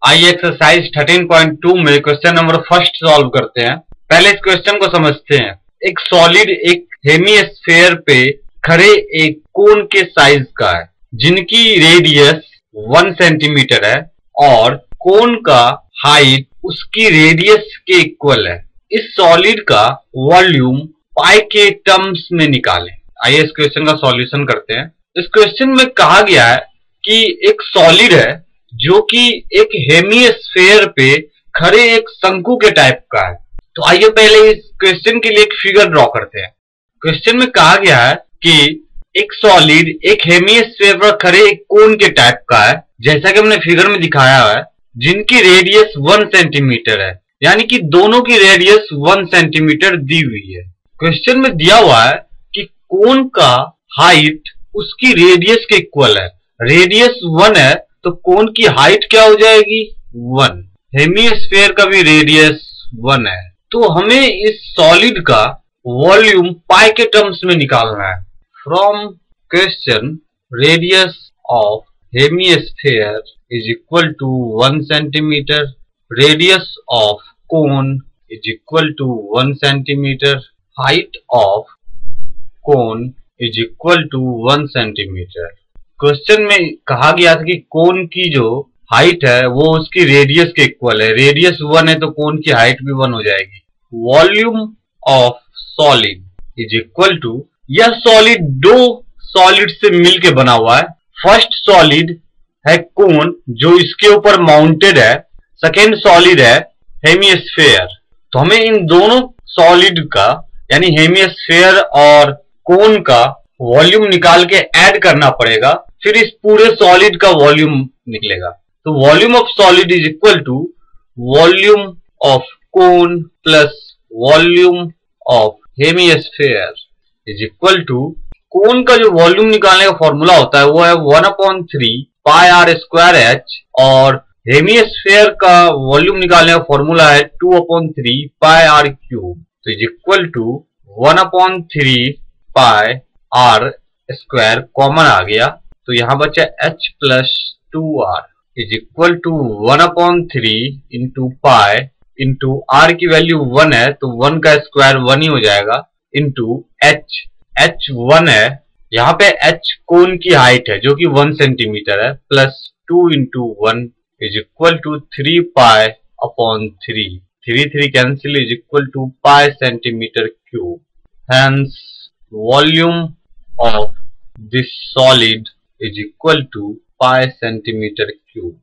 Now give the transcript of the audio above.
आइए एक्सरसाइज 13.2 में question number first solve करते हैं। पहले इस क्वेश्चन को समझते हैं। एक सॉलिड एक हेमीस्फेयर पे खड़े एक कोन के साइज का है जिनकी रेडियस 1 सेंटीमीटर है और कोन का हाइट उसकी रेडियस के इक्वल है। इस सॉलिड का वॉल्यूम पाई के टर्म्स में निकालें। आइए इस क्वेश्चन का सॉल्यूशन करते हैं। इस क्वेश्चन में कहा गया है कि एक सॉलिड है जो कि एक हेमीस्फेयर पे खड़े एक शंकु के टाइप का है। तो आइए पहले इस क्वेश्चन के लिए एक फिगर ड्रॉ करते हैं। क्वेश्चन में कहा गया है कि एक सॉलिड एक हेमीस्फेयर पर खड़े एक कोन के टाइप का है, जैसा कि हमने फिगर में दिखाया है, जिनकी रेडियस 1 सेंटीमीटर है, यानी कि दोनों की रेडियस 1 सेंटीमीटर दी हुई है। क्वेश्चन में दिया हुआ है कि कोन का हाइट उसकी रेडियस के इक्वल है। रेडियस 1 है तो कोन की हाइट क्या हो जाएगी 1। हेमीस्फेयर का भी रेडियस 1 है। तो हमें इस सॉलिड का वॉल्यूम पाई के टर्म्स में निकालना है। From question radius of hemisphere is equal to 1 centimetre, radius of cone is equal to 1 centimetre, height of cone is equal to 1 centimetre. Question में कहा गया था कि कोन की जो हाइट है वो उसकी रेडियस के इक्वल है। रेडियस 1 है तो कोन की हाइट भी 1 हो जाएगी। Volume of solid is equal to, यह सॉलिड दो सॉलिड से मिलके बना हुआ है। फर्स्ट सॉलिड है कोन जो इसके ऊपर माउंटेड है, सेकेंड सॉलिड है हेमीस्फेयर। तो हमें इन दोनों सॉलिड का यानी हेमीस्फेयर और कोन का वॉल्यूम निकाल के ऐड करना पड़ेगा, फिर इस पूरे सॉलिड का वॉल्यूम निकलेगा। तो volume of solid is equal to volume of cone plus volume of hemisphere is equal to, cone का जो वॉल्यूम निकालने का फॉर्मूला होता है वो है 1/3 पाई आर स्क्वायर एच, और हेमीस्फेयर का वॉल्यूम निकालने का फॉर्मूला है 2/3 पाई आर क्यूब। तो is equal to 1/3 pi r square common आ गया, तो यहां बचा h plus 2r is equal to 1/3 into pi into r की वैल्यू 1 है तो 1 का स्क्वायर 1 ही हो जाएगा, इंटू h 1 है, यहाँ पे h कोन की हाइट है जो कि 1 सेंटीमीटर है, plus 2 into 1 is equal to 3 pi upon 3, 3 cancel is equal to pi centimetre cube. Hence volume of this solid is equal to pi centimeter cube.